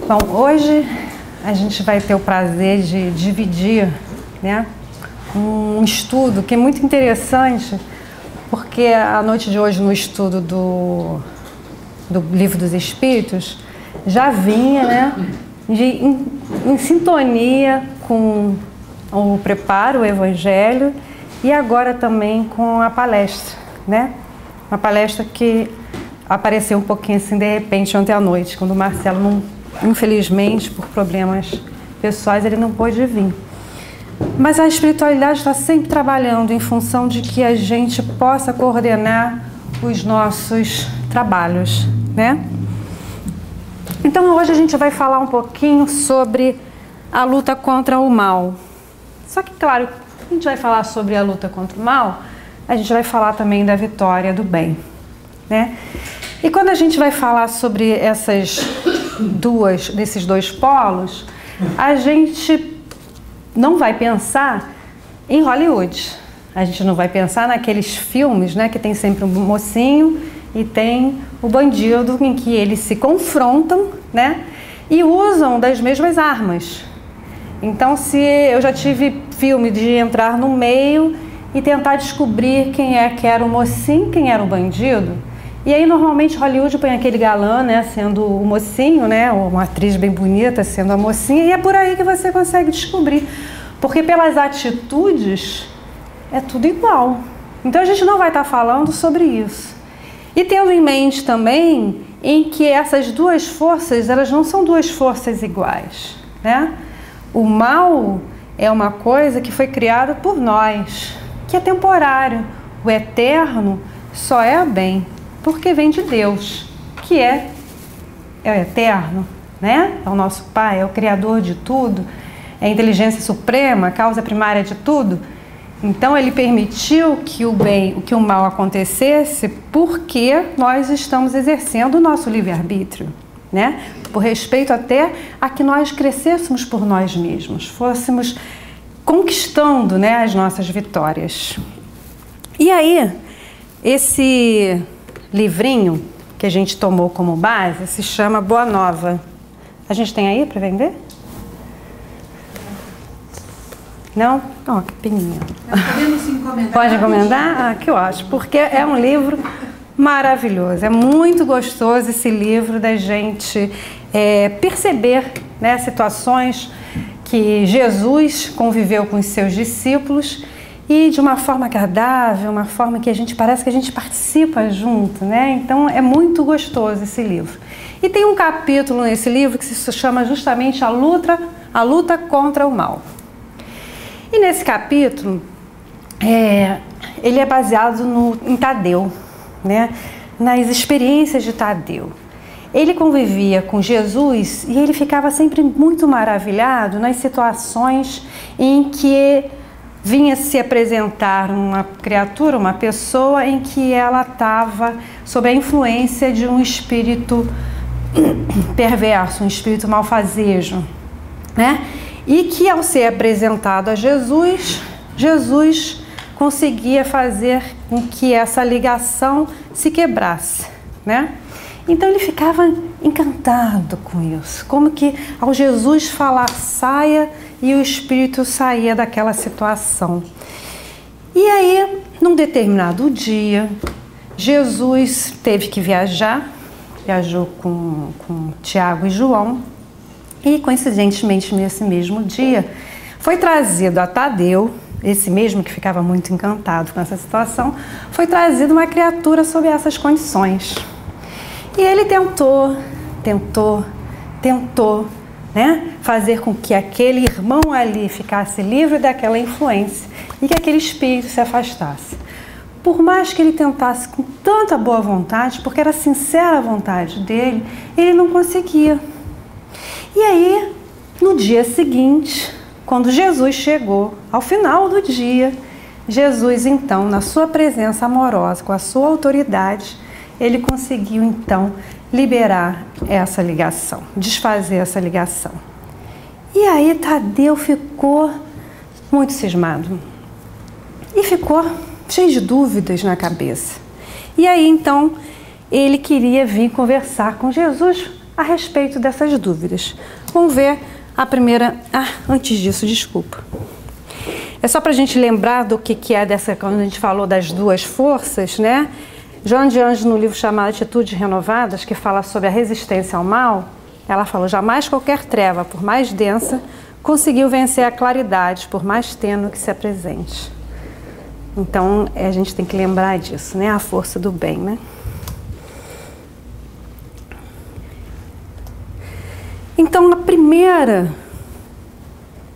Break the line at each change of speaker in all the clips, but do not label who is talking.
Bom, hoje a gente vai ter o prazer de dividir, né, um estudo que é muito interessante, porque a noite de hoje, no estudo do Livro dos Espíritos, já vinha, né, em sintonia com o preparo, o Evangelho, e agora também com a palestra, né? Uma palestra que apareceu um pouquinho assim de repente ontem à noite, quando o Marcelo, não, infelizmente, por problemas pessoais, ele não pôde vir. Mas a espiritualidade está sempre trabalhando em função de que a gente possa coordenar os nossos trabalhos, né? Então hoje a gente vai falar um pouquinho sobre a luta contra o mal. Só que, claro, a gente vai falar sobre a luta contra o mal, a gente vai falar também da vitória do bem, né? E quando a gente vai falar sobre desses dois polos, a gente não vai pensar em Hollywood. A gente não vai pensar naqueles filmes, né, que tem sempre um mocinho e tem o bandido, em que eles se confrontam, né, e usam das mesmas armas. Então, se eu já tive filme de entrar no meio e tentar descobrir quem é que era o mocinho, quem era o bandido, e aí normalmente Hollywood põe aquele galã, né, sendo o mocinho, né, ou uma atriz bem bonita sendo a mocinha, e é por aí que você consegue descobrir, porque pelas atitudes é tudo igual. Então a gente não vai estar falando sobre isso. E tendo em mente também em que essas duas forças, elas não são duas forças iguais, né? O mal é uma coisa que foi criada por nós, que é temporário. O eterno só é bem, porque vem de Deus, que é o eterno, né? É o nosso Pai, é o Criador de tudo, é a inteligência suprema, a causa primária de tudo. Então ele permitiu que o mal acontecesse porque nós estamos exercendo o nosso livre-arbítrio, né? Por respeito até a que nós crescêssemos por nós mesmos, fôssemos conquistando, né, as nossas vitórias. E aí, esse livrinho que a gente tomou como base se chama Boa Nova. A gente tem aí para vender? Não? Ó, que pequenininho.
Podemos encomendar?
Pode encomendar? Ah, que ótimo, porque é um livro maravilhoso. É muito gostoso esse livro da gente perceber, né, situações que Jesus conviveu com os seus discípulos e de uma forma agradável, uma forma que parece que a gente participa junto, né? Então é muito gostoso esse livro. E tem um capítulo nesse livro que se chama justamente a luta contra o mal. E nesse capítulo, ele é baseado em Tadeu, né? Nas experiências de Tadeu. Ele convivia com Jesus e ele ficava sempre muito maravilhado nas situações em que vinha se apresentar uma criatura, uma pessoa em que ela estava sob a influência de um espírito perverso, um espírito malfazejo, né? E que ao ser apresentado a Jesus, Jesus conseguia fazer com que essa ligação se quebrasse, né? Então ele ficava encantado com isso, como que ao Jesus falar saia e o espírito saía daquela situação. E aí, num determinado dia, Jesus teve que viajou com Tiago e João, e coincidentemente nesse mesmo dia foi trazido a Tadeu, esse mesmo que ficava muito encantado com essa situação, foi trazido uma criatura sob essas condições. E ele tentou, né, fazer com que aquele irmão ali ficasse livre daquela influência e que aquele espírito se afastasse. Por mais que ele tentasse com tanta boa vontade, porque era sincera a vontade dele, ele não conseguia. E aí, no dia seguinte, quando Jesus chegou, ao final do dia, Jesus, então, na sua presença amorosa, com a sua autoridade, ele conseguiu, então, liberar essa ligação, desfazer essa ligação. E aí Tadeu ficou muito cismado e ficou cheio de dúvidas na cabeça. E aí, então, ele queria vir conversar com Jesus a respeito dessas dúvidas. Vamos ver a primeira... antes disso, desculpa. É só para a gente lembrar do que é dessa... Quando a gente falou das duas forças, né? Joana de Anjos, no livro chamado Atitudes Renovadas, que fala sobre a resistência ao mal, ela falou: jamais qualquer treva, por mais densa, conseguiu vencer a claridade, por mais tênue que se apresente. Então, a gente tem que lembrar disso, né? A força do bem, né? Então, a primeira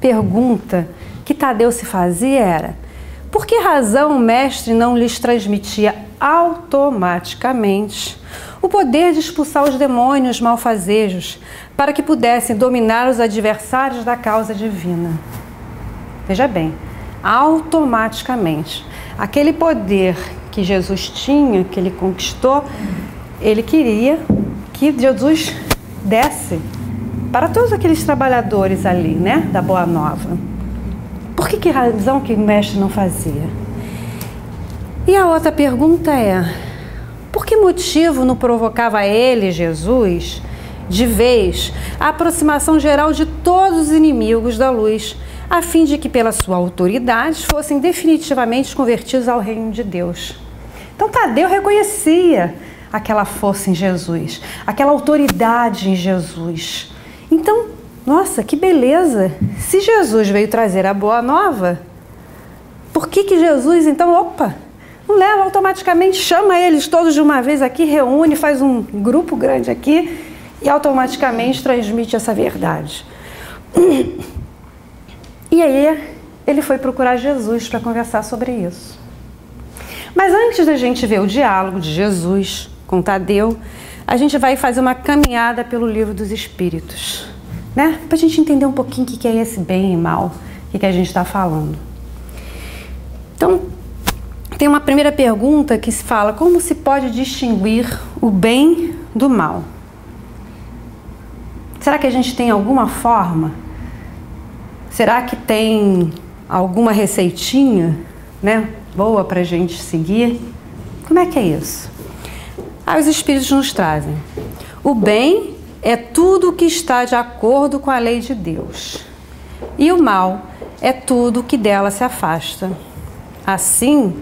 pergunta que Tadeu se fazia era: por que razão o mestre não lhes transmitia automaticamente o poder de expulsar os demônios malfazejos, para que pudessem dominar os adversários da causa divina? Veja bem, automaticamente. Aquele poder que Jesus tinha, que ele conquistou, ele queria que Jesus desse para todos aqueles trabalhadores ali, né, da Boa Nova. Por que razão que o mestre não fazia? E a outra pergunta é: por que motivo não provocava ele, Jesus, de vez, a aproximação geral de todos os inimigos da luz, a fim de que, pela sua autoridade, fossem definitivamente convertidos ao reino de Deus? Então, Tadeu reconhecia aquela força em Jesus, aquela autoridade em Jesus. Então, nossa, que beleza! Se Jesus veio trazer a boa nova, por que Jesus, então, não leva automaticamente, chama eles todos de uma vez aqui, reúne, faz um grupo grande aqui e automaticamente transmite essa verdade? E aí, ele foi procurar Jesus para conversar sobre isso. Mas antes da gente ver o diálogo de Jesus com Tadeu, a gente vai fazer uma caminhada pelo Livro dos Espíritos, né? Para a gente entender um pouquinho o que é esse bem e mal, o que a gente está falando. Então, tem uma primeira pergunta que se fala: como se pode distinguir o bem do mal? Será que a gente tem alguma forma? Será que tem alguma receitinha, né, boa para a gente seguir? Como é que é isso? Aí os Espíritos nos trazem: o bem é tudo que está de acordo com a lei de Deus, e o mal é tudo que dela se afasta. Assim,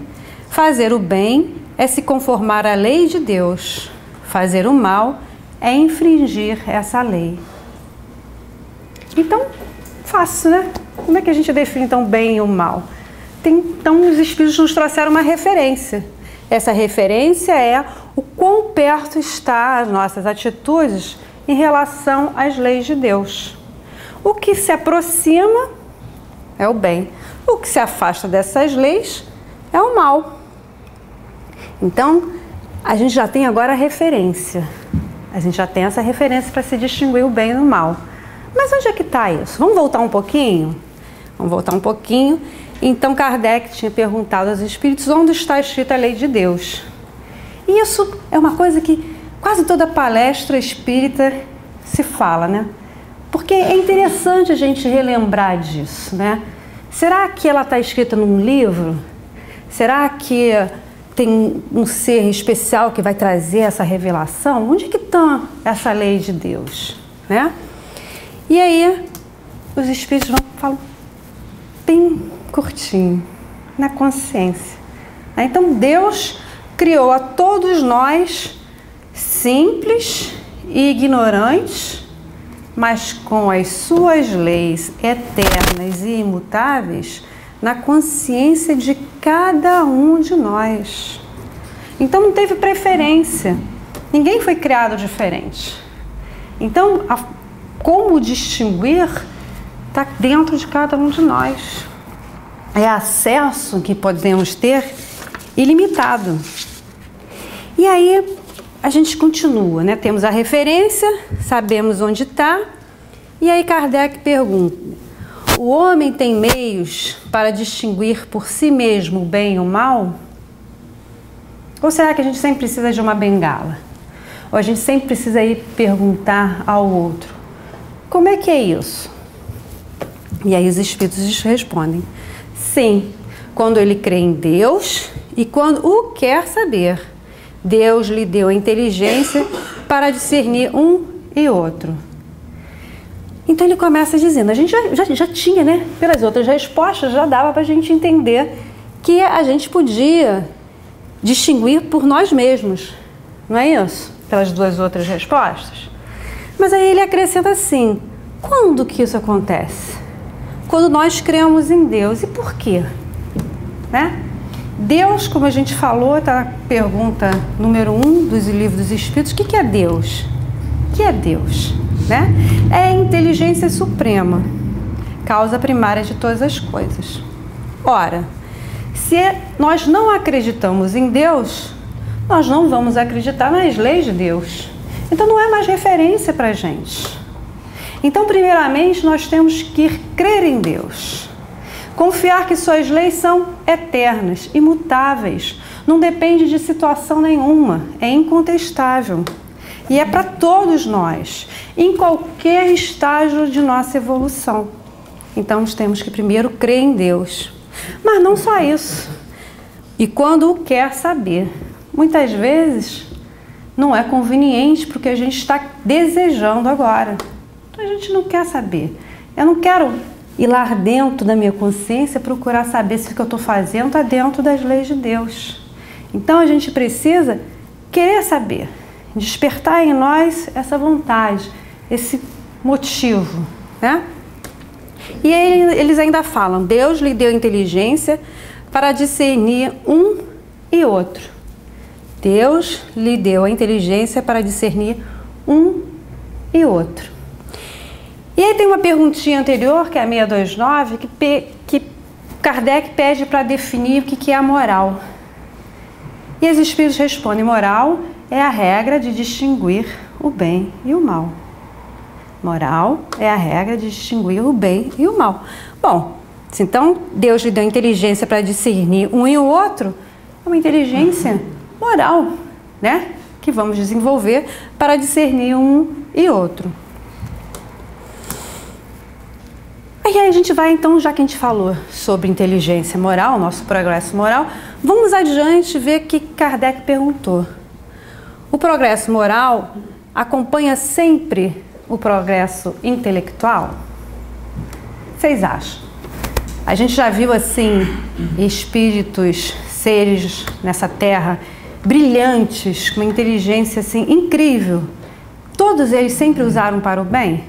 fazer o bem é se conformar à lei de Deus, fazer o mal é infringir essa lei. Então, fácil, né? Como é que a gente define então o bem e o mal? Então, os Espíritos nos trouxeram uma referência. Essa referência é o quão perto está as nossas atitudes em relação às leis de Deus. O que se aproxima é o bem. O que se afasta dessas leis é o mal. Então, a gente já tem agora a referência. A gente já tem essa referência para se distinguir o bem do mal. Mas onde é que está isso? Vamos voltar um pouquinho? Vamos voltar um pouquinho. Então, Kardec tinha perguntado aos Espíritos onde está escrita a lei de Deus. E isso é uma coisa que quase toda palestra espírita se fala, né? Porque é interessante a gente relembrar disso, né? Será que ela está escrita num livro? Será que tem um ser especial que vai trazer essa revelação? Onde que está essa lei de Deus, né? E aí, os Espíritos falam bem curtinho, na consciência. Então, Deus criou a todos nós simples e ignorantes, mas com as suas leis eternas e imutáveis na consciência de cada um de nós. Então, não teve preferência. Ninguém foi criado diferente. Então, como distinguir está dentro de cada um de nós. É acesso que podemos ter ilimitado. E aí a gente continua, né? Temos a referência, sabemos onde está. E aí Kardec pergunta: o homem tem meios para distinguir por si mesmo o bem e o mal? Ou será que a gente sempre precisa de uma bengala? Ou a gente sempre precisa ir perguntar ao outro? Como é que é isso? E aí os Espíritos respondem: sim, quando ele crê em Deus e quando o quer saber. Deus lhe deu a inteligência para discernir um e outro. Então ele começa dizendo, a gente já tinha, né? Pelas outras respostas já dava para a gente entender que a gente podia distinguir por nós mesmos, não é isso? Pelas duas outras respostas. Mas aí ele acrescenta assim, quando que isso acontece? Quando nós cremos em Deus. E por quê? Né? Deus, como a gente falou, está na pergunta número 1 dos livros dos Espíritos, o que é Deus? O que é Deus? Né? É a inteligência suprema, causa primária de todas as coisas. Ora, se nós não acreditamos em Deus, nós não vamos acreditar nas leis de Deus. Então não é mais referência para a gente. Então, primeiramente, nós temos que crer em Deus. Confiar que suas leis são eternas, imutáveis, não depende de situação nenhuma, é incontestável. E é para todos nós, em qualquer estágio de nossa evolução. Então, nós temos que primeiro crer em Deus. Mas não só isso. E quando o quer saber. Muitas vezes, não é conveniente para o que a gente está desejando agora. Então, a gente não quer saber. Eu não quero ir lá dentro da minha consciência procurar saber se o que eu estou fazendo está dentro das leis de Deus. Então, a gente precisa querer saber. Despertar em nós essa vontade, esse motivo, né? E aí eles ainda falam, Deus lhe deu inteligência para discernir um e outro. Deus lhe deu a inteligência para discernir um e outro. E aí tem uma perguntinha anterior, que é a 629, que Kardec pede para definir o que é a moral. E os Espíritos respondem, moral é a regra de distinguir o bem e o mal. Moral é a regra de distinguir o bem e o mal. Bom, então Deus lhe deu inteligência para discernir um e o outro, é uma inteligência moral, né? Que vamos desenvolver para discernir um e outro. E aí a gente vai então, já que a gente falou sobre inteligência moral, nosso progresso moral, vamos adiante ver o que Kardec perguntou. O progresso moral acompanha sempre o progresso intelectual? Vocês acham? A gente já viu assim espíritos, seres nessa terra brilhantes, com uma inteligência assim incrível. Todos eles sempre usaram para o bem?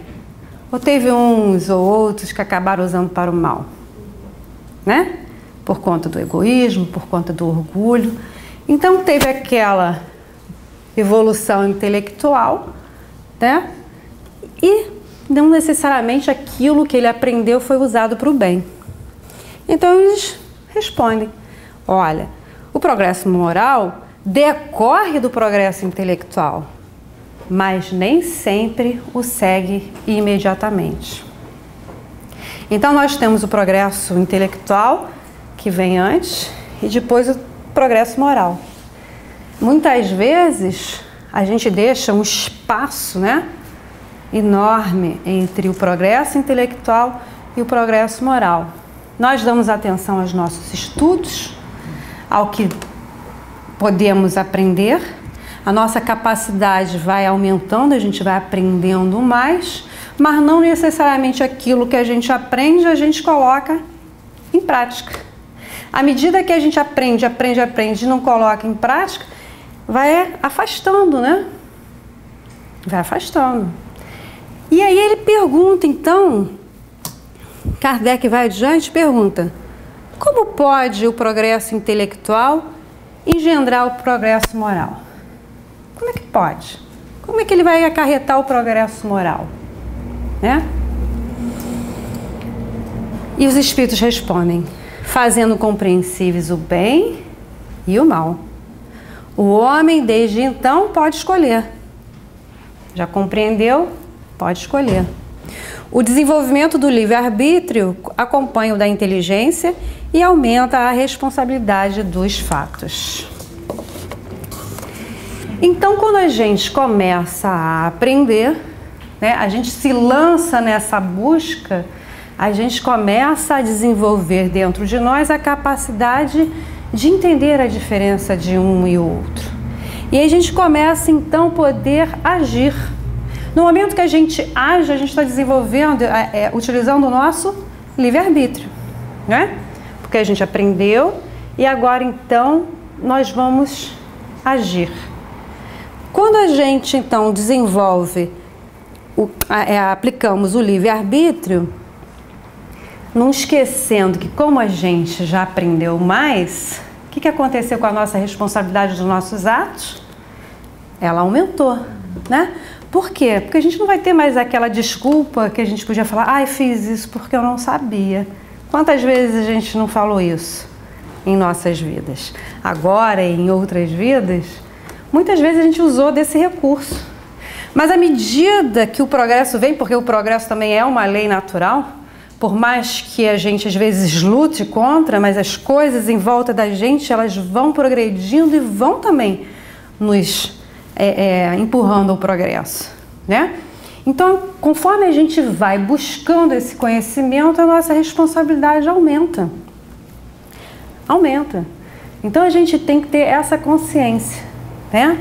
Ou teve uns ou outros que acabaram usando para o mal? Né? Por conta do egoísmo, por conta do orgulho. Então teve aquela evolução intelectual, né? E não necessariamente aquilo que ele aprendeu foi usado para o bem. Então eles respondem, olha, o progresso moral decorre do progresso intelectual, mas nem sempre o segue imediatamente. Então nós temos o progresso intelectual, que vem antes, e depois o progresso moral. Muitas vezes a gente deixa um espaço, né, enorme entre o progresso intelectual e o progresso moral. Nós damos atenção aos nossos estudos, ao que podemos aprender, a nossa capacidade vai aumentando, a gente vai aprendendo mais, mas não necessariamente aquilo que a gente aprende, a gente coloca em prática. À medida que a gente aprende e não coloca em prática, vai afastando, né? Vai afastando. E aí ele pergunta, então, Kardec vai adiante e pergunta, como pode o progresso intelectual engendrar o progresso moral? Como é que pode? Como é que ele vai acarretar o progresso moral? Né? E os Espíritos respondem, fazendo compreensíveis o bem e o mal. O homem, desde então, pode escolher. Já compreendeu? Pode escolher. O desenvolvimento do livre-arbítrio acompanha o da inteligência e aumenta a responsabilidade dos fatos. Então, quando a gente começa a aprender, né, a gente se lança nessa busca, a gente começa a desenvolver dentro de nós a capacidade de entender a diferença de um e outro. E a gente começa, então, a poder agir. No momento que a gente age, a gente está desenvolvendo, utilizando o nosso livre-arbítrio, né? Porque a gente aprendeu e agora então nós vamos agir. Quando a gente então desenvolve, aplicamos o livre-arbítrio, não esquecendo que como a gente já aprendeu mais, o que aconteceu com a nossa responsabilidade dos nossos atos? Ela aumentou, né? Por quê? Porque a gente não vai ter mais aquela desculpa que a gente podia falar, ai, fiz isso porque eu não sabia. Quantas vezes a gente não falou isso em nossas vidas? Agora, em outras vidas, muitas vezes a gente usou desse recurso. Mas à medida que o progresso vem, porque o progresso também é uma lei natural, por mais que a gente às vezes lute contra, mas as coisas em volta da gente, elas vão progredindo e vão também nos empurrando o progresso, né? Então, conforme a gente vai buscando esse conhecimento, a nossa responsabilidade aumenta. Aumenta. Então, a gente tem que ter essa consciência, né?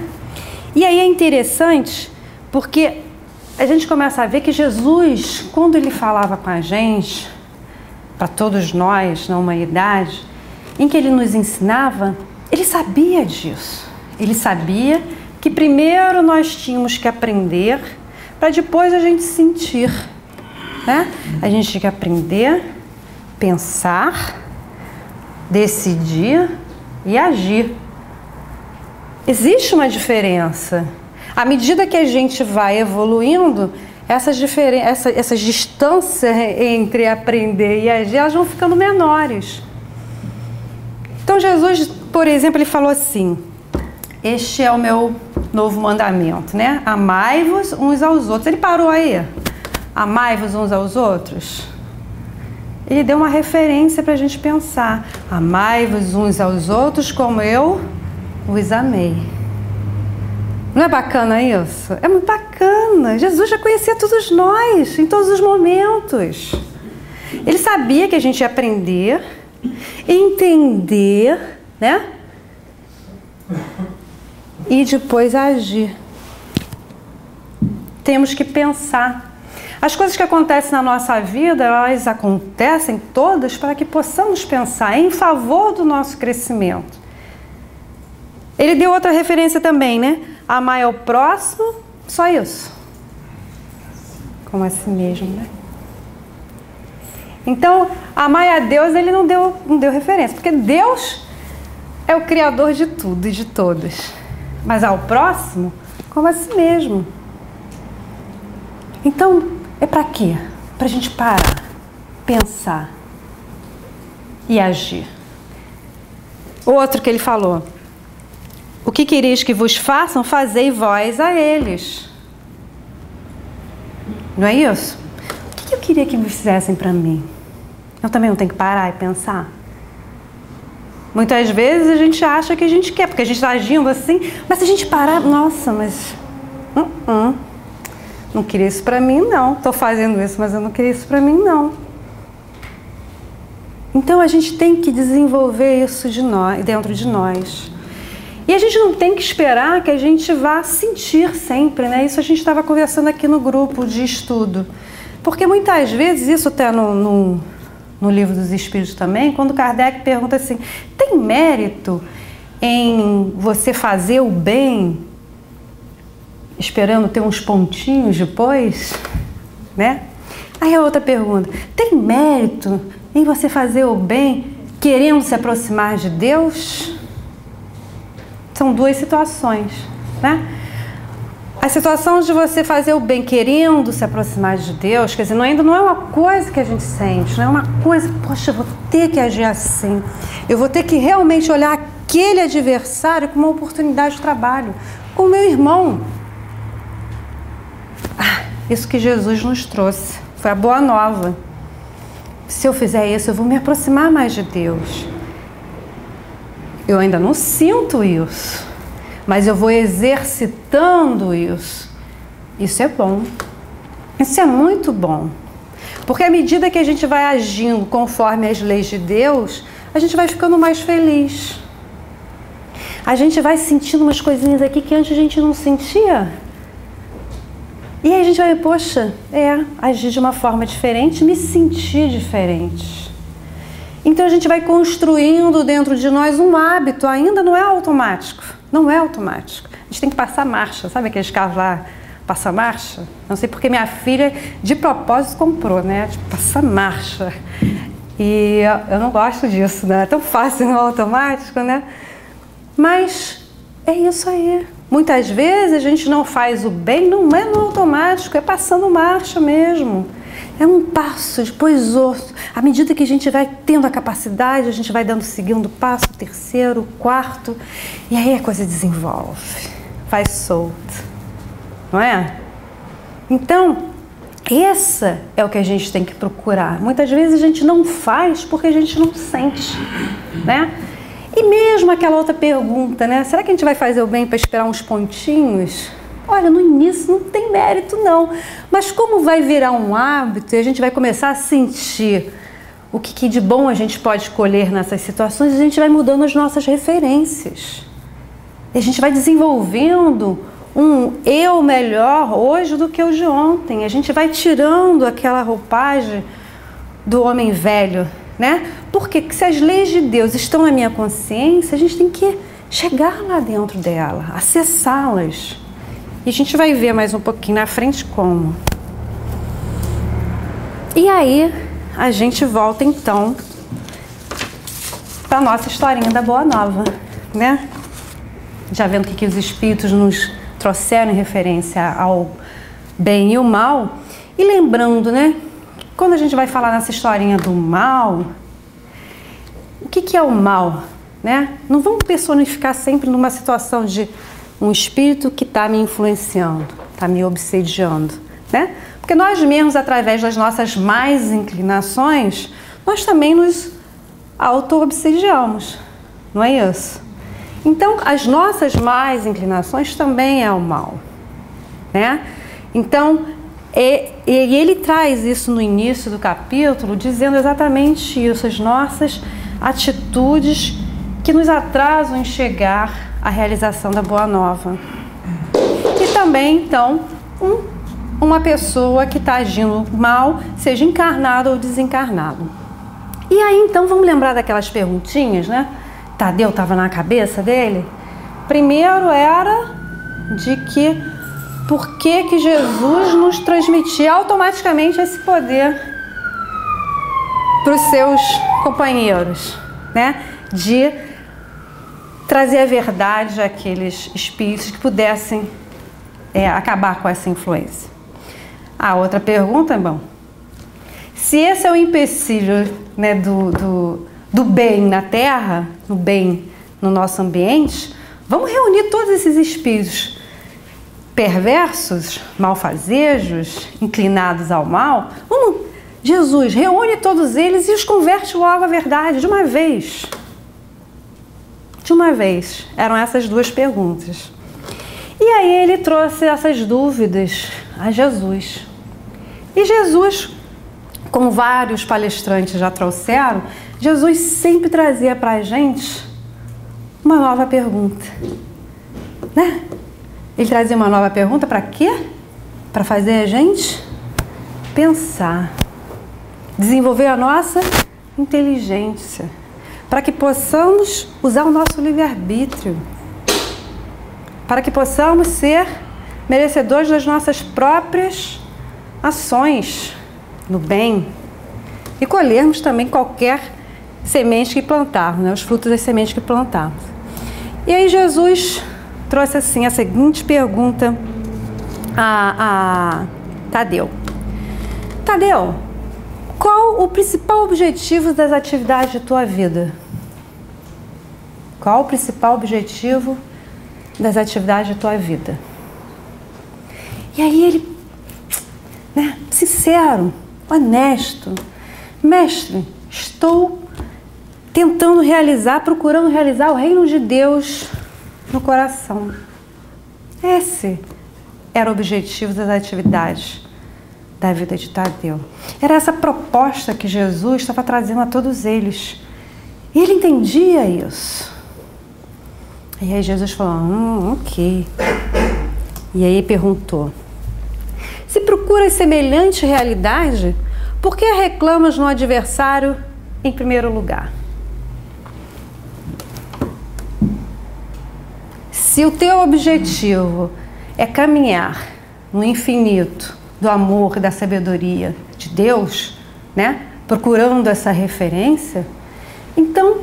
E aí é interessante, porque a gente começa a ver que Jesus, quando ele falava com a gente, para todos nós na humanidade, em que ele nos ensinava, ele sabia disso. Ele sabia que primeiro nós tínhamos que aprender para depois a gente sentir, né? A gente tinha que aprender, pensar, decidir e agir. Existe uma diferença. À medida que a gente vai evoluindo, essas distâncias entre aprender e agir, elas vão ficando menores. Então Jesus, por exemplo, ele falou assim, este é o meu novo mandamento, né? Amai-vos uns aos outros. Ele parou aí. Amai-vos uns aos outros. Ele deu uma referência para a gente pensar. Amai-vos uns aos outros como eu os amei. Não é bacana isso? É muito bacana. Jesus já conhecia todos nós, em todos os momentos. Ele sabia que a gente ia aprender, entender, né? E depois agir. Temos que pensar. As coisas que acontecem na nossa vida, elas acontecem todas para que possamos pensar em favor do nosso crescimento. Ele deu outra referência também, né? Amar ao próximo, só isso. Como a si mesmo, né? Então, amar a Deus, ele não deu referência, porque Deus é o Criador de tudo e de todos. Mas ao próximo, como a si mesmo. Então, é para quê? Para a gente parar, pensar e agir. Outro que ele falou. O que quereis que vos façam, fazei vós a eles. Não é isso? O que eu queria que me fizessem para mim? Eu também não tenho que parar e pensar? Muitas vezes a gente acha que a gente quer, porque a gente está agindo assim, mas se a gente parar, nossa, mas não queria isso para mim, não. Estou fazendo isso, mas eu não queria isso para mim, não. Então a gente tem que desenvolver isso dentro de nós. E a gente não tem que esperar que a gente vá sentir sempre, né? Isso a gente estava conversando aqui no grupo de estudo. Porque muitas vezes, isso está no Livro dos Espíritos também, quando Kardec pergunta assim, tem mérito em você fazer o bem esperando ter uns pontinhos depois, né? Aí a outra pergunta, tem mérito em você fazer o bem querendo se aproximar de Deus? São duas situações, né? A situação de você fazer o bem querendo se aproximar de Deus, quer dizer, ainda não é uma coisa que a gente sente, não é uma coisa, poxa, eu vou ter que agir assim, eu vou ter que realmente olhar aquele adversário como uma oportunidade de trabalho, como meu irmão. Isso que Jesus nos trouxe, foi a boa nova. Se eu fizer isso, eu vou me aproximar mais de Deus. Eu ainda não sinto isso, mas eu vou exercitando isso. Isso é bom. Isso é muito bom. Porque à medida que a gente vai agindo conforme as leis de Deus, a gente vai ficando mais feliz. A gente vai sentindo umas coisinhas aqui que antes a gente não sentia. E aí a gente vai ver, poxa, agir de uma forma diferente, me sentir diferente. Então a gente vai construindo dentro de nós um hábito, ainda não é automático, não é automático. A gente tem que passar marcha, sabe aqueles carros lá, passa marcha? Não sei porque minha filha de propósito comprou, né, tipo, passa marcha. E eu não gosto disso, né, é tão fácil no automático, né, mas é isso aí. Muitas vezes a gente não faz o bem, não é no automático, é passando marcha mesmo. É um passo, depois outro. À medida que a gente vai tendo a capacidade, a gente vai dando o segundo passo, o terceiro, o quarto, e aí a coisa desenvolve, vai solto, não é? Então, essa é o que a gente tem que procurar. Muitas vezes a gente não faz porque a gente não sente, né? E mesmo aquela outra pergunta, né? Será que a gente vai fazer o bem para esperar uns pontinhos? Olha, no início não tem mérito não, mas como vai virar um hábito e a gente vai começar a sentir o que de bom a gente pode colher nessas situações, a gente vai mudando as nossas referências. E a gente vai desenvolvendo um eu melhor hoje do que o de ontem. A gente vai tirando aquela roupagem do homem velho, né? Porque se as leis de Deus estão na minha consciência, a gente tem que chegar lá dentro dela, acessá-las. E a gente vai ver mais um pouquinho na frente como. E aí, a gente volta então para a nossa historinha da Boa Nova, né? Já vendo o que os Espíritos nos trouxeram em referência ao bem e o mal. E lembrando, né? Quando a gente vai falar nessa historinha do mal, o que é o mal, né? Não vamos personificar sempre numa situação de um espírito que está me influenciando, está me obsediando, né? Porque nós mesmos, através das nossas más inclinações, nós também nos auto-obsediamos, não é isso? Então, as nossas más inclinações também é o mal, né? Então, ele traz isso no início do capítulo, dizendo exatamente isso, as nossas atitudes que nos atrasam em chegar à realização da Boa Nova. E também, então, uma pessoa que está agindo mal, seja encarnado ou desencarnado. E aí, então, vamos lembrar daquelas perguntinhas, né? Tadeu estava na cabeça dele. Primeiro era de que por que Jesus nos transmitia automaticamente esse poder para os seus companheiros, né? De trazer a verdade àqueles espíritos que pudessem acabar com essa influência. A outra pergunta, bom, se esse é o empecilho, né, do bem na Terra, do bem no nosso ambiente, vamos reunir todos esses espíritos perversos, malfazejos, inclinados ao mal. Jesus, reúne todos eles e os converte logo à verdade, de uma vez. De uma vez. Eram essas duas perguntas. E aí ele trouxe essas dúvidas a Jesus. E Jesus, como vários palestrantes já trouxeram, Jesus sempre trazia para a gente uma nova pergunta, né? Ele trazia uma nova pergunta para quê? Para fazer a gente pensar, desenvolver a nossa inteligência, para que possamos usar o nosso livre-arbítrio, para que possamos ser merecedores das nossas próprias ações no bem e colhermos também qualquer semente que plantarmos, né? Os frutos das sementes que plantarmos. E aí Jesus trouxe assim a seguinte pergunta a Tadeu. Tadeu, qual o principal objetivo das atividades de tua vida? Qual o principal objetivo das atividades de tua vida? E aí ele, né, sincero, honesto, mestre, estou tentando procurando realizar o reino de Deus no coração. Esse era o objetivo das atividades da vida de Tadeu. Era essa proposta que Jesus estava trazendo a todos eles. E ele entendia isso. E aí Jesus falou, ok. E aí perguntou, Se procuras semelhante realidade, por que reclamas no adversário em primeiro lugar? Se o teu objetivo é caminhar no infinito do amor e da sabedoria de Deus, né? Procurando essa referência, então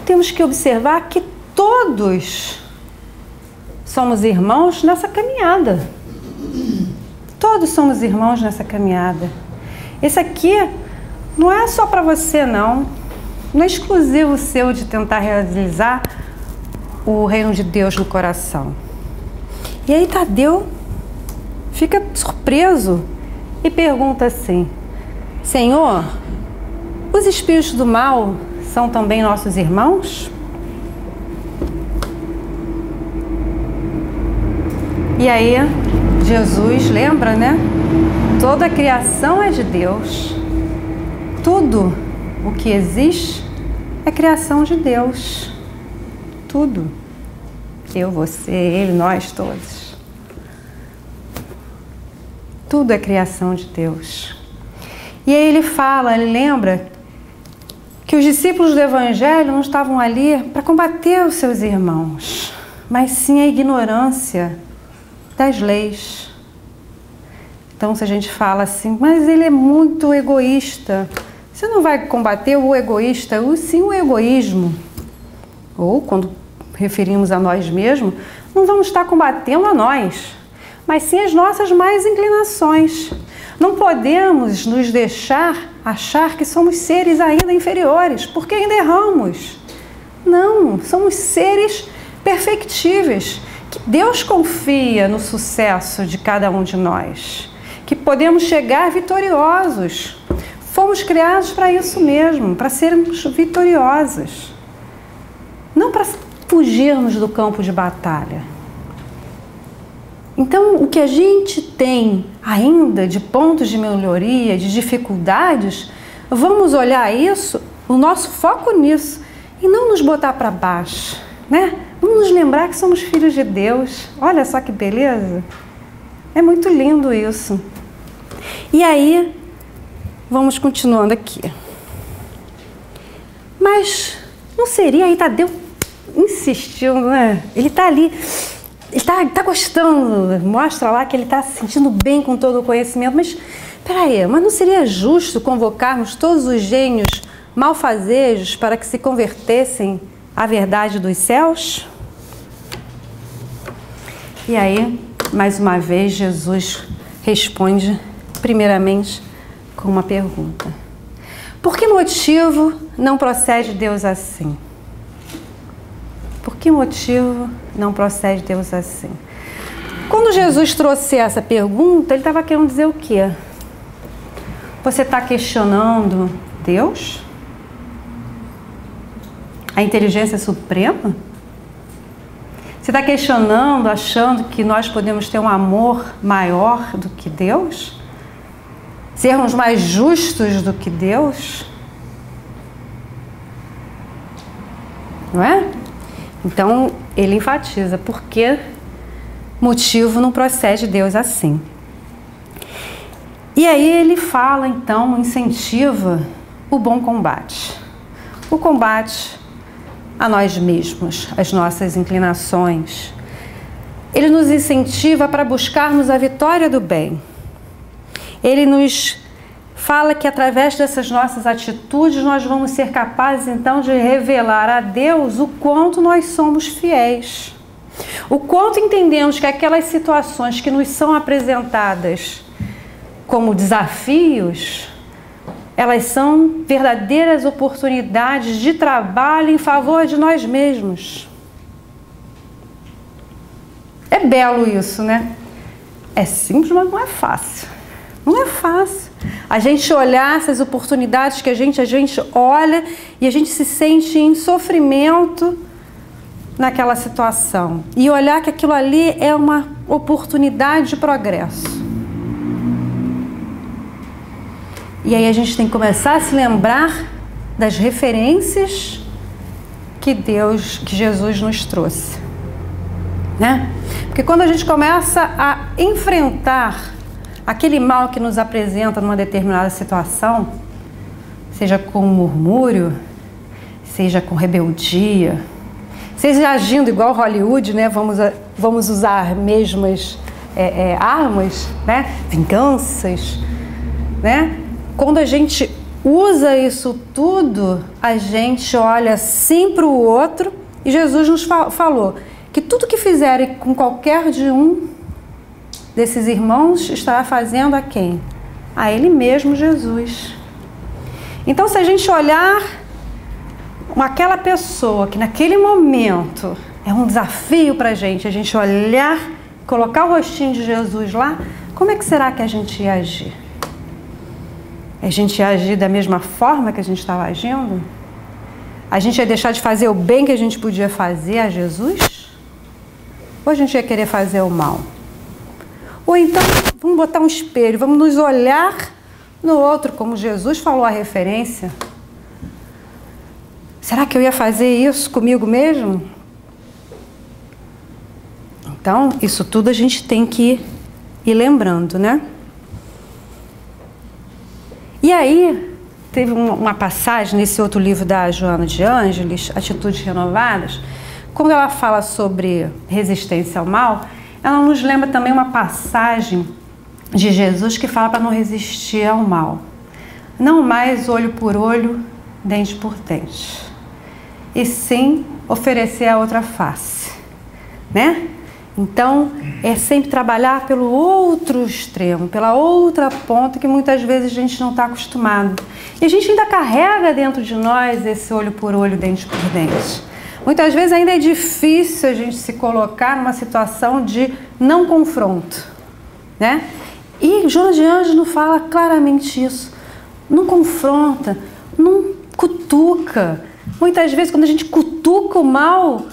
temos que observar que todos somos irmãos nessa caminhada. Todos somos irmãos nessa caminhada. Esse aqui não é só para você, não. Não é exclusivo seu de tentar realizar o reino de Deus no coração. E aí Tadeu fica surpreso e pergunta assim: Senhor, os espíritos do mal são também nossos irmãos? E aí Jesus, lembra, né? Toda a criação é de Deus. Tudo o que existe é criação de Deus. Tudo. Eu, você, ele, nós todos. Tudo é criação de Deus. E aí ele fala, ele lembra que os discípulos do Evangelho não estavam ali para combater os seus irmãos, mas sim a ignorância das leis. Então, se a gente fala assim, mas ele é muito egoísta, você não vai combater o egoísta, sim o egoísmo. Ou, quando referimos a nós mesmos, não vamos estar combatendo a nós, mas sim as nossas más inclinações. Não podemos nos deixar achar que somos seres ainda inferiores, porque ainda erramos. Não, somos seres perfectíveis, que Deus confia no sucesso de cada um de nós, que podemos chegar vitoriosos. Fomos criados para isso mesmo, para sermos vitoriosos. Não para fugirmos do campo de batalha. Então, o que a gente tem ainda de pontos de melhoria, de dificuldades, vamos olhar isso, o nosso foco nisso, e não nos botar para baixo, né? Vamos nos lembrar que somos filhos de Deus. Olha só que beleza. É muito lindo isso. E aí, vamos continuando aqui. Mas não seria, aí Tadeu insistiu, né? Ele está ali, ele tá gostando, mostra lá que ele está se sentindo bem com todo o conhecimento, mas peraí, mas não seria justo convocarmos todos os gênios malfazejos para que se convertessem à verdade dos céus? E aí, mais uma vez, Jesus responde, primeiramente, com uma pergunta. Por que motivo não procede Deus assim? Por que motivo não procede Deus assim? Quando Jesus trouxe essa pergunta, ele estava querendo dizer o quê? Você está questionando Deus? A inteligência suprema? Você está questionando, achando que nós podemos ter um amor maior do que Deus? Sermos mais justos do que Deus? Não é? Então, ele enfatiza por que motivo não procede Deus assim. E aí ele fala, então, incentiva o bom combate. O combate a nós mesmos, as nossas inclinações. Ele nos incentiva para buscarmos a vitória do bem. Ele nos fala que através dessas nossas atitudes nós vamos ser capazes então de revelar a Deus o quanto nós somos fiéis. O quanto entendemos que aquelas situações que nos são apresentadas como desafios, elas são verdadeiras oportunidades de trabalho em favor de nós mesmos. É belo isso, né? É simples, mas não é fácil. Não é fácil. A gente olhar essas oportunidades que a gente olha e a gente se sente em sofrimento naquela situação. E olhar que aquilo ali é uma oportunidade de progresso. E aí a gente tem que começar a se lembrar das referências que Jesus nos trouxe, né? Porque quando a gente começa a enfrentar aquele mal que nos apresenta numa determinada situação, seja com murmúrio, seja com rebeldia, seja agindo igual Hollywood, né? Vamos usar mesmas armas, né? Vinganças, né? Quando a gente usa isso tudo, a gente olha sim para o outro, e Jesus nos falou que tudo que fizerem com qualquer de um desses irmãos estará fazendo a quem? A Ele mesmo, Jesus. Então, se a gente olhar aquela pessoa que naquele momento é um desafio para a gente olhar, colocar o rostinho de Jesus lá, como é que será que a gente ia agir? A gente ia agir da mesma forma que a gente estava agindo? A gente ia deixar de fazer o bem que a gente podia fazer a Jesus? Ou a gente ia querer fazer o mal? Ou então, vamos botar um espelho, vamos nos olhar no outro, como Jesus falou a referência. Será que eu ia fazer isso comigo mesmo? Então, isso tudo a gente tem que ir lembrando, né? E aí, teve uma passagem nesse outro livro da Joana de Ângeles, Atitudes Renovadas, quando ela fala sobre resistência ao mal, ela nos lembra também uma passagem de Jesus que fala para não resistir ao mal. Não mais olho por olho, dente por dente. E sim oferecer a outra face, né? Então, é sempre trabalhar pelo outro extremo, pela outra ponta que muitas vezes a gente não está acostumado. E a gente ainda carrega dentro de nós esse olho por olho, dente por dente. Muitas vezes ainda é difícil a gente se colocar numa situação de não confronto, né? E Joana de Ângeles nos fala claramente isso. Não confronta, não cutuca. Muitas vezes quando a gente cutuca o mal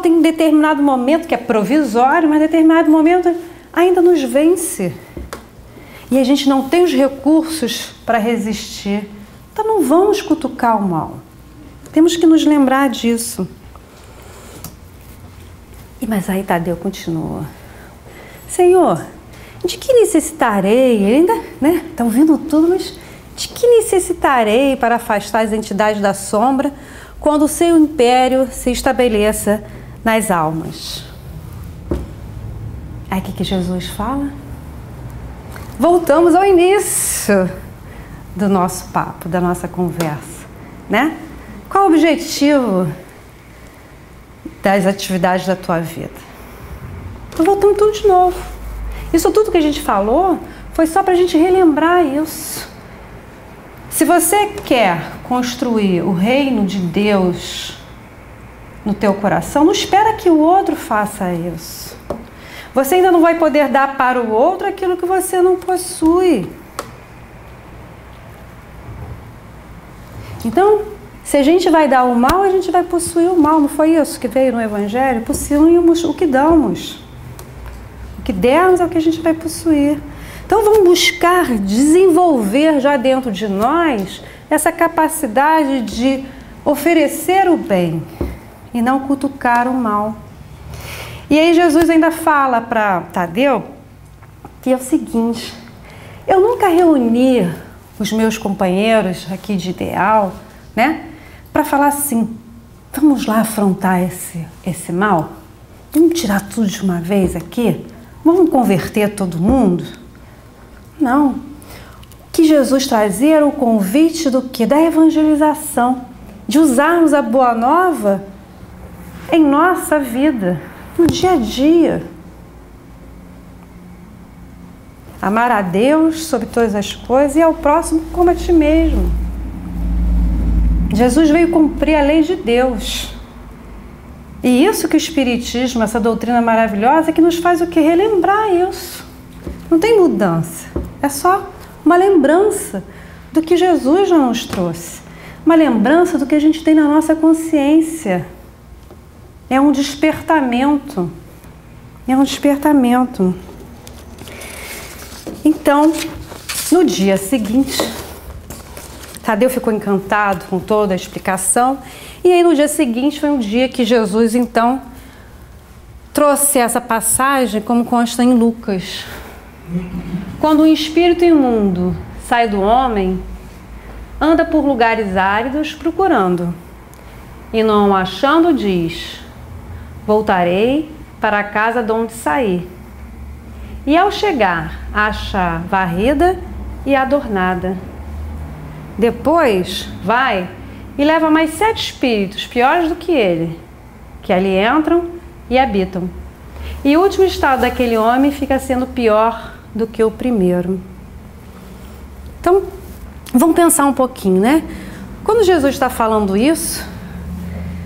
tem um determinado momento que é provisório, mas em determinado momento ainda nos vence. E a gente não tem os recursos para resistir. Então não vamos cutucar o mal. Temos que nos lembrar disso. Mas aí Tadeu continua. Senhor, de que necessitarei? Ele ainda, né? Está ouvindo tudo, mas de que necessitarei para afastar as entidades da sombra quando o seu império se estabeleça nas almas? Aí o que Jesus fala? Voltamos ao início do nosso papo, da nossa conversa, né? Qual o objetivo das atividades da tua vida? Então voltamos tudo de novo. Isso tudo que a gente falou foi só para a gente relembrar isso. Se você quer construir o reino de Deus no teu coração, não espera que o outro faça isso. Você ainda não vai poder dar para o outro aquilo que você não possui. Então, se a gente vai dar o mal, a gente vai possuir o mal. Não foi isso que veio no Evangelho? Possuímos o que damos. O que dermos é o que a gente vai possuir. Então vamos buscar desenvolver já dentro de nós essa capacidade de oferecer o bem e não cutucar o mal. E aí Jesus ainda fala para Tadeu que é o seguinte: eu nunca reuni os meus companheiros aqui de ideal, né, para falar assim, vamos lá afrontar esse mal? Vamos tirar tudo de uma vez aqui? Vamos converter todo mundo? Não. O que Jesus trazia era o convite do quê? Da evangelização, de usarmos a boa nova em nossa vida, no dia a dia. Amar a Deus sobre todas as coisas e ao próximo como a ti mesmo. Jesus veio cumprir a lei de Deus. E isso que o Espiritismo, essa doutrina maravilhosa, que nos faz o quê? Relembrar isso. Não tem mudança. É só uma lembrança do que Jesus já nos trouxe. Uma lembrança do que a gente tem na nossa consciência. É um despertamento. É um despertamento. Então, no dia seguinte, Tadeu ficou encantado com toda a explicação. E aí no dia seguinte foi um dia que Jesus então trouxe essa passagem como consta em Lucas. Quando um espírito imundo sai do homem, anda por lugares áridos procurando, e não achando diz: voltarei para a casa de onde saí. E ao chegar, acha varrida e adornada. Depois vai e leva mais 7 espíritos piores do que ele, que ali entram e habitam. E o último estado daquele homem fica sendo pior do que o primeiro. Então, vamos pensar um pouquinho, né? Quando Jesus está falando isso,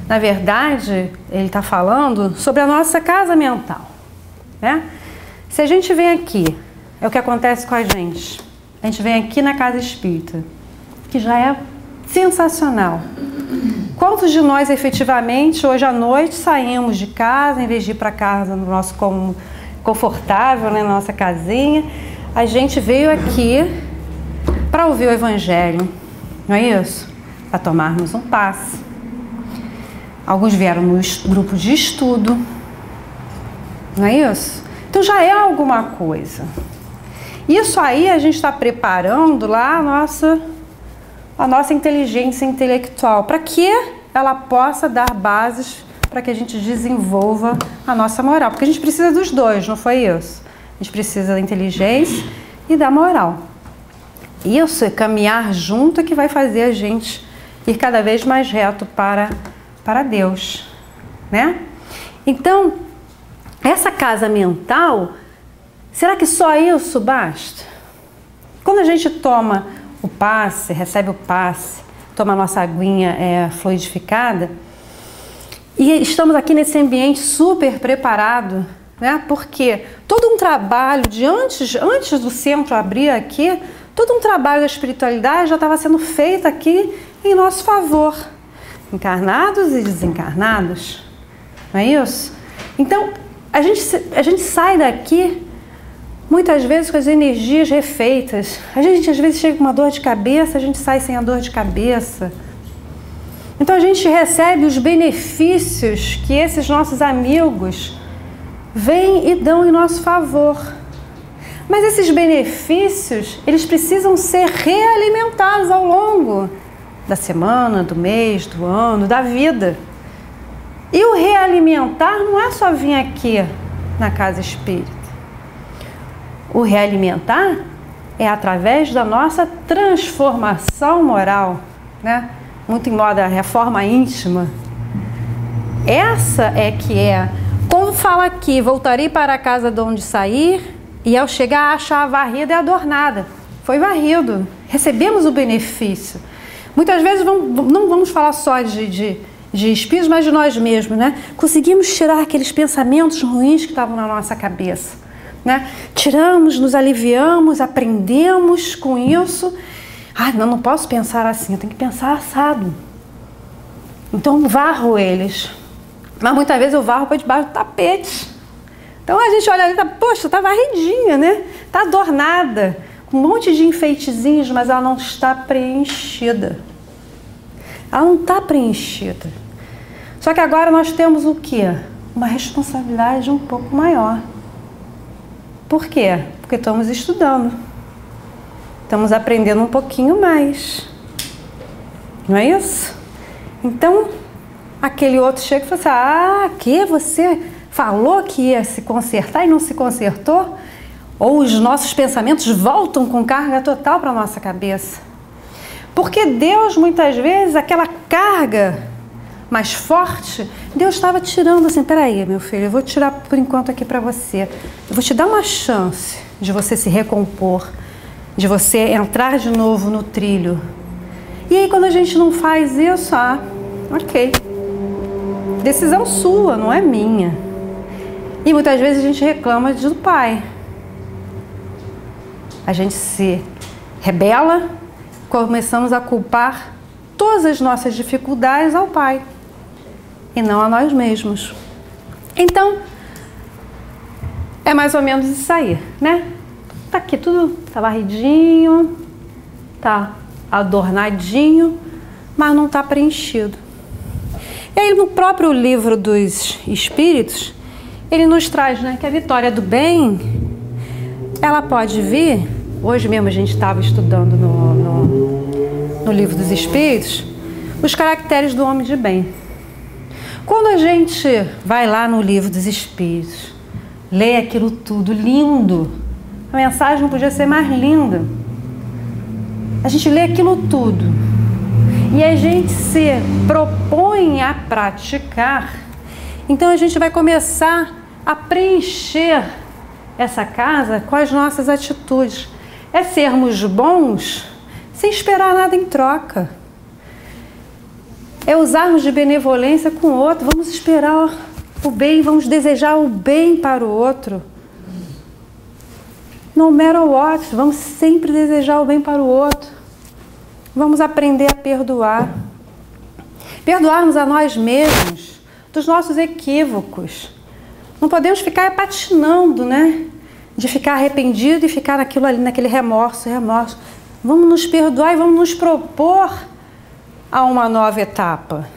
na verdade, ele está falando sobre a nossa casa mental, né? Se a gente vem aqui, é o que acontece com a gente vem aqui na casa espírita, que já é sensacional. Quantos de nós efetivamente hoje à noite saímos de casa, em vez de ir para casa no nosso confortável, né, na nossa casinha, a gente veio aqui para ouvir o Evangelho, não é isso? Para tomarmos um passe. Alguns vieram no grupo de estudo, não é isso? Então já é alguma coisa. Isso aí a gente está preparando lá a nossa inteligência intelectual, para que ela possa dar bases para que a gente desenvolva a nossa moral. Porque a gente precisa dos dois, não foi isso? A gente precisa da inteligência e da moral. Isso é caminhar junto que vai fazer a gente ir cada vez mais reto para Deus, né? Então, essa casa mental, será que só isso basta? Quando a gente toma o passe, recebe o passe, toma a nossa aguinha fluidificada, e estamos aqui nesse ambiente super preparado, né? Porque todo um trabalho de antes do centro abrir aqui, todo um trabalho da espiritualidade já estava sendo feito aqui em nosso favor, encarnados e desencarnados, não é isso? Então, a gente sai daqui muitas vezes com as energias refeitas. A gente às vezes chega com uma dor de cabeça, a gente sai sem a dor de cabeça. Então a gente recebe os benefícios que esses nossos amigos vêm e dão em nosso favor. Mas esses benefícios, eles precisam ser realimentados ao longo da semana, do mês, do ano, da vida. E o realimentar não é só vir aqui na casa espírita. O realimentar é através da nossa transformação moral, né? Muito em moda a reforma íntima. Essa é que é. Quando fala aqui, voltarei para a casa de onde sair, e ao chegar achar varrida e adornada. Foi varrido. Recebemos o benefício. Muitas vezes não vamos falar só de espíritos, mas de nós mesmos, né? Conseguimos tirar aqueles pensamentos ruins que estavam na nossa cabeça, né? Tiramos, nos aliviamos, aprendemos com isso. Não posso pensar assim, eu tenho que pensar assado. Então varro eles. Mas muitas vezes eu varro para debaixo do tapete. Então a gente olha ali, poxa, tá varridinha, né? Tá adornada, com um monte de enfeitezinhos, mas ela não está preenchida. Ela não está preenchida. Só que agora nós temos o quê? Uma responsabilidade um pouco maior. Por quê? Porque estamos estudando. Estamos aprendendo um pouquinho mais. Não é isso? Então, aquele outro chega e fala assim, que você falou que ia se consertar e não se consertou? Ou os nossos pensamentos voltam com carga total para a nossa cabeça. Porque Deus, muitas vezes, aquela carga mais forte, Deus estava tirando assim, peraí, meu filho, eu vou tirar por enquanto aqui para você. Eu vou te dar uma chance de você se recompor, de você entrar de novo no trilho. E aí, quando a gente não faz isso, ok. Decisão sua, não é minha. E muitas vezes a gente reclama do pai. A gente se rebela, começamos a culpar todas as nossas dificuldades ao pai e não a nós mesmos. Então, é mais ou menos isso aí, né? Tá aqui tudo, tá varridinho, tá adornadinho, mas não tá preenchido. E aí no próprio livro dos Espíritos, ele nos traz, né, que a vitória do bem ela pode vir, hoje mesmo a gente estava estudando no Livro dos Espíritos, os caracteres do homem de bem. Quando a gente vai lá no Livro dos Espíritos, lê aquilo tudo lindo, a mensagem não podia ser mais linda. A gente lê aquilo tudo e a gente se propõe a praticar, então a gente vai começar a preencher essa casa com as nossas atitudes. É sermos bons sem esperar nada em troca. É usarmos de benevolência com o outro. Vamos esperar o bem, vamos desejar o bem para o outro. No matter what, vamos sempre desejar o bem para o outro. Vamos aprender a perdoar. Perdoarmos a nós mesmos dos nossos equívocos. Não podemos ficar patinando, né? De ficar arrependido e ficar naquilo ali, naquele remorso. Vamos nos perdoar e vamos nos propor a uma nova etapa.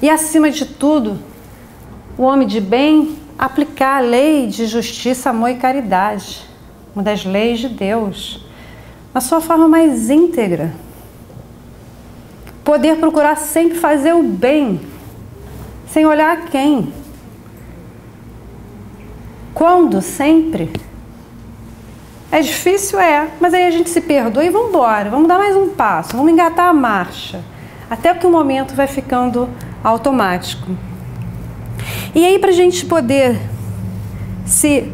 E acima de tudo, o homem de bem aplicar a lei de justiça, amor e caridade, uma das leis de Deus, na sua forma mais íntegra. Poder procurar sempre fazer o bem, sem olhar a quem. Quando? Sempre. É difícil, mas aí a gente se perdoa e vamos embora, vamos dar mais um passo, vamos engatar a marcha, até que o momento vai ficando automático. E aí, para a gente poder se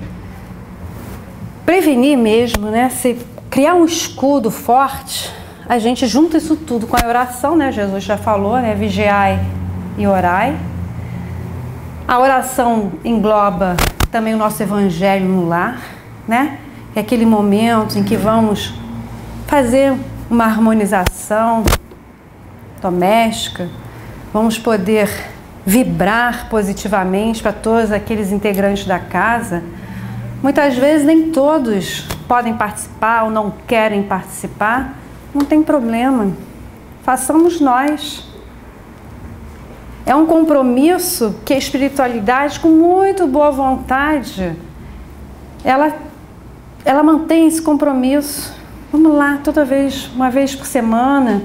prevenir mesmo, né, se criar um escudo forte, a gente junta isso tudo com a oração, né? Jesus já falou, né? Vigiai e orai. A oração engloba também o nosso evangelho no lar, né? É aquele momento em que vamos fazer uma harmonização doméstica, vamos poder vibrar positivamente para todos aqueles integrantes da casa. Muitas vezes nem todos podem participar ou não querem participar, não tem problema, façamos nós. É um compromisso que a espiritualidade, com muito boa vontade, ela mantém esse compromisso. Vamos lá, uma vez por semana,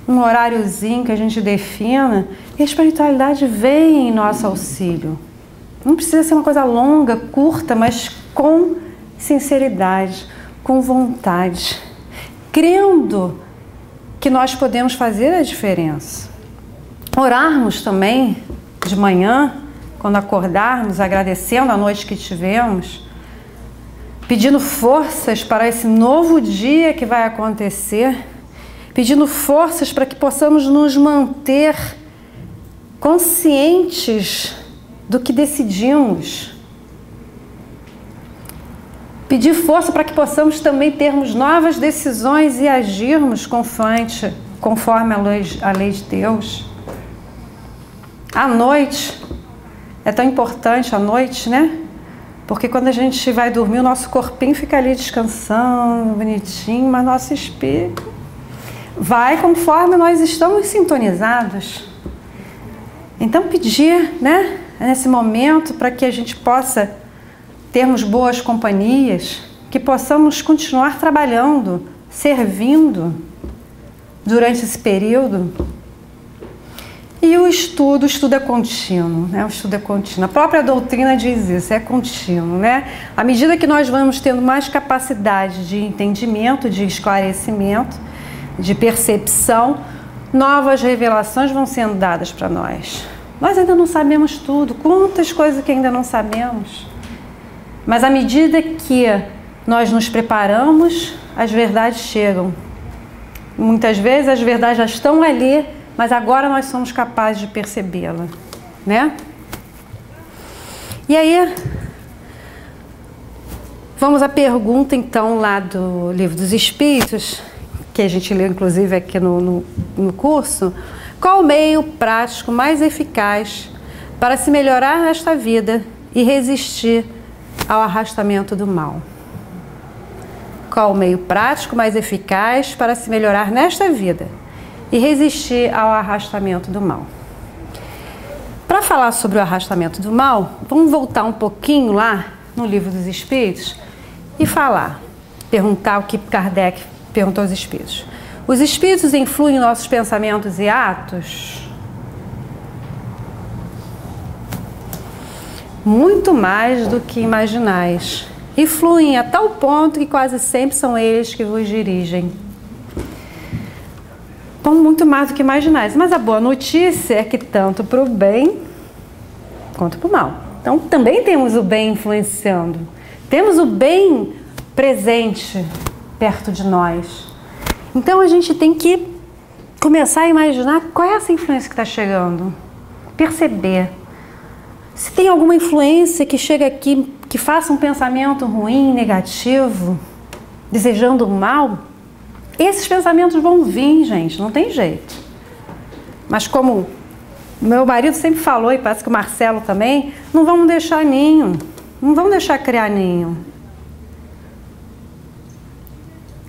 um horáriozinho que a gente defina, e a espiritualidade vem em nosso auxílio. Não precisa ser uma coisa longa, curta, mas com sinceridade, com vontade, crendo que nós podemos fazer a diferença. Orarmos também de manhã, quando acordarmos, agradecendo a noite que tivemos, pedindo forças para esse novo dia que vai acontecer, pedindo forças para que possamos nos manter conscientes do que decidimos. Pedir força para que possamos também termos novas decisões e agirmos conforme a lei de Deus. A noite é tão importante, a noite, né? Porque quando a gente vai dormir, o nosso corpinho fica ali descansando, bonitinho, mas nosso espírito vai conforme nós estamos sintonizados. Então pedir, né, nesse momento, para que a gente possa termos boas companhias, que possamos continuar trabalhando, servindo durante esse período. E o estudo é contínuo, né? O estudo é contínuo. A própria doutrina diz isso, é contínuo, né? À medida que nós vamos tendo mais capacidade de entendimento, de esclarecimento, de percepção, novas revelações vão sendo dadas para nós. Nós ainda não sabemos tudo, quantas coisas que ainda não sabemos. Mas à medida que nós nos preparamos, as verdades chegam. Muitas vezes as verdades já estão ali, mas agora nós somos capazes de percebê-la, né? E aí, vamos à pergunta então lá do Livro dos Espíritos, que a gente leu inclusive aqui no curso. Qual o meio prático mais eficaz para se melhorar nesta vida e resistir ao arrastamento do mal? Qual o meio prático mais eficaz para se melhorar nesta vida e resistir ao arrastamento do mal? Para falar sobre o arrastamento do mal, vamos voltar um pouquinho lá no Livro dos Espíritos e falar. Perguntar o que Kardec perguntou aos espíritos. Os espíritos influem em nossos pensamentos e atos? Muito mais do que imaginais. E fluem a tal ponto que quase sempre são eles que vos dirigem. Bom, muito mais do que imaginais. Mas a boa notícia é que tanto para o bem quanto para o mal. Então também temos o bem influenciando. Temos o bem presente perto de nós. Então a gente tem que começar a imaginar qual é essa influência que está chegando. Perceber. Se tem alguma influência que chega aqui, que faça um pensamento ruim, negativo, desejando o mal, esses pensamentos vão vir, gente, não tem jeito. Mas como meu marido sempre falou, e parece que o Marcelo também, não vamos deixar ninho, não vamos deixar criar ninho.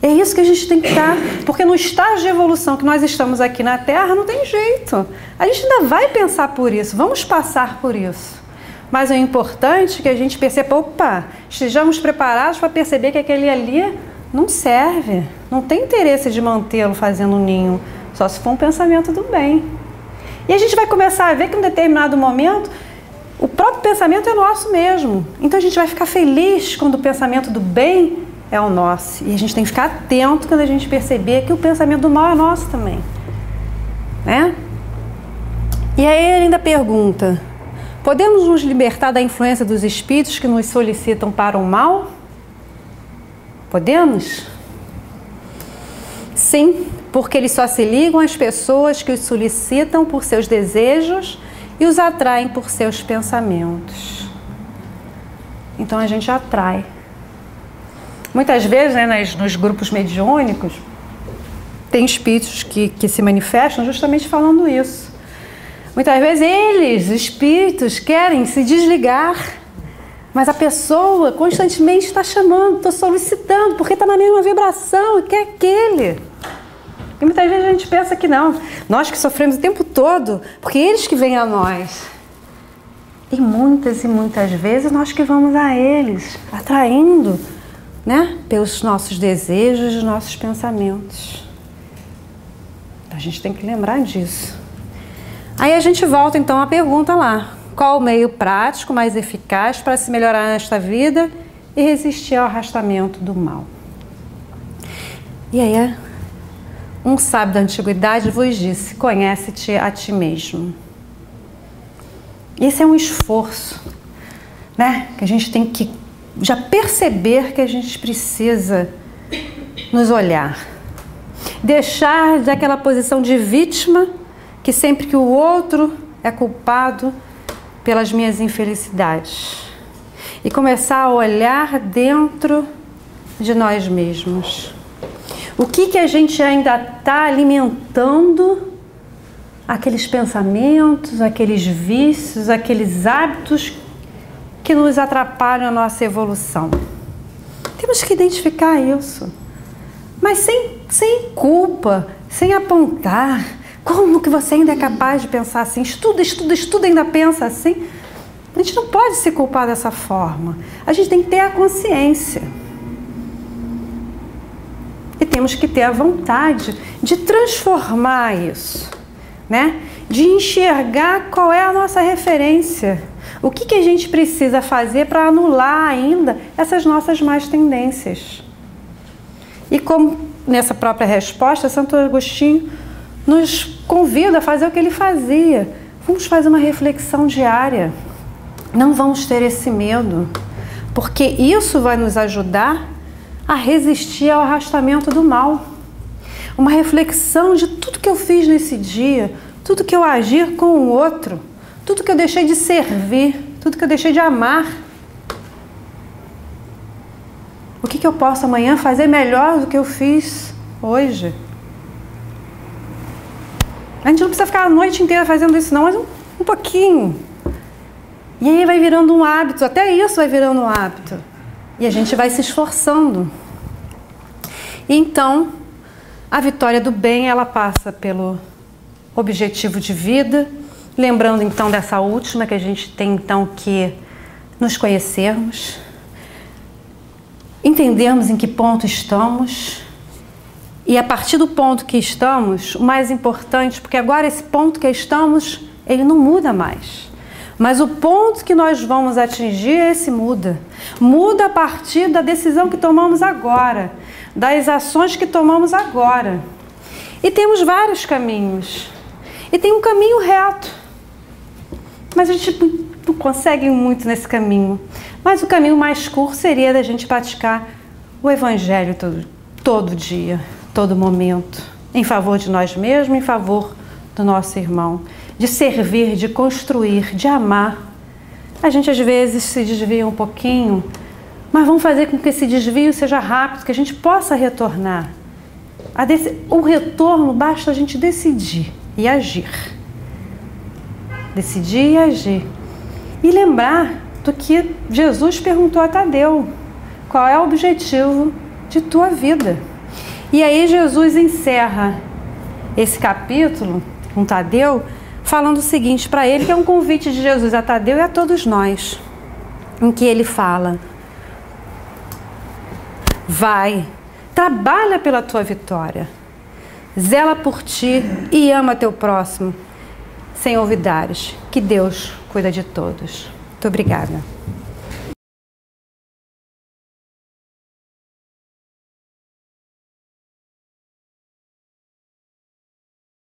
É isso que a gente tem que estar, porque no estágio de evolução que nós estamos aqui na Terra, não tem jeito. A gente ainda vai pensar por isso, vamos passar por isso. Mas é importante que a gente perceba, opa, estejamos preparados para perceber que aquele ali não serve, não tem interesse de mantê-lo fazendo um ninho, só se for um pensamento do bem. E a gente vai começar a ver que em um determinado momento, o próprio pensamento é nosso mesmo. Então a gente vai ficar feliz quando o pensamento do bem é o nosso. E a gente tem que ficar atento quando a gente perceber que o pensamento do mal é nosso também. Né? E aí ele ainda pergunta, podemos nos libertar da influência dos espíritos que nos solicitam para o mal? Podemos? Sim, porque eles só se ligam às pessoas que os solicitam por seus desejos e os atraem por seus pensamentos. Então a gente atrai. Muitas vezes, né, nos grupos mediúnicos, tem espíritos que se manifestam justamente falando isso. Muitas vezes eles, espíritos, querem se desligar, mas a pessoa constantemente está chamando, está solicitando, porque está na mesma vibração e quer aquele. E muitas vezes a gente pensa que não, nós que sofremos o tempo todo, porque eles que vêm a nós. E muitas vezes nós que vamos a eles, atraindo, né, pelos nossos desejos e nossos pensamentos. Então a gente tem que lembrar disso. Aí a gente volta então à pergunta lá. Qual o meio prático mais eficaz para se melhorar nesta vida e resistir ao arrastamento do mal? E aí, um sábio da antiguidade vos disse, conhece-te a ti mesmo. Esse é um esforço, né? Que a gente tem que já perceber que a gente precisa nos olhar. Deixar daquela posição de vítima, que sempre que o outro é culpado pelas minhas infelicidades. E começar a olhar dentro de nós mesmos. O que a gente ainda está alimentando aqueles pensamentos, aqueles vícios, aqueles hábitos que nos atrapalham a nossa evolução. Temos que identificar isso. Mas sem culpa, sem apontar. Como que você ainda é capaz de pensar assim? Estuda, ainda pensa assim? A gente não pode se culpar dessa forma. A gente tem que ter a consciência. E temos que ter a vontade de transformar isso, né? De enxergar qual é a nossa referência. O que a gente precisa fazer para anular ainda essas nossas más tendências. E como nessa própria resposta, Santo Agostinho nos convida a fazer o que ele fazia. Vamos fazer uma reflexão diária. Não vamos ter esse medo, porque isso vai nos ajudar a resistir ao arrastamento do mal. Uma reflexão de tudo que eu fiz nesse dia, tudo que eu agi com o outro, tudo que eu deixei de servir, tudo que eu deixei de amar. O que eu posso amanhã fazer melhor do que eu fiz hoje? A gente não precisa ficar a noite inteira fazendo isso não, mas um pouquinho. E aí vai virando um hábito, até isso vai virando um hábito. E a gente vai se esforçando. E então, a vitória do bem, ela passa pelo objetivo de vida. Lembrando então dessa última, que a gente tem então que nos conhecermos. entendermos em que ponto estamos e a partir do ponto que estamos, o mais importante, porque agora esse ponto que estamos, ele não muda mais. Mas o ponto que nós vamos atingir, esse muda. Muda a partir da decisão que tomamos agora, das ações que tomamos agora. E temos vários caminhos. E tem um caminho reto. Mas a gente não consegue ir muito nesse caminho. Mas o caminho mais curto seria da gente praticar o Evangelho todo dia, todo momento, em favor de nós mesmos, em favor do nosso irmão. De servir, de construir, de amar. A gente às vezes se desvia um pouquinho, mas vamos fazer com que esse desvio seja rápido, que a gente possa retornar. O retorno basta a gente decidir e agir. Decidir e agir. E lembrar do que Jesus perguntou a Tadeu. Qual é o objetivo de tua vida? E aí Jesus encerra esse capítulo com Tadeu, falando o seguinte para ele, que é um convite de Jesus a Tadeu e a todos nós, em que ele fala: vai, trabalha pela tua vitória, zela por ti e ama teu próximo, sem olvidares que Deus cuida de todos. Muito obrigada.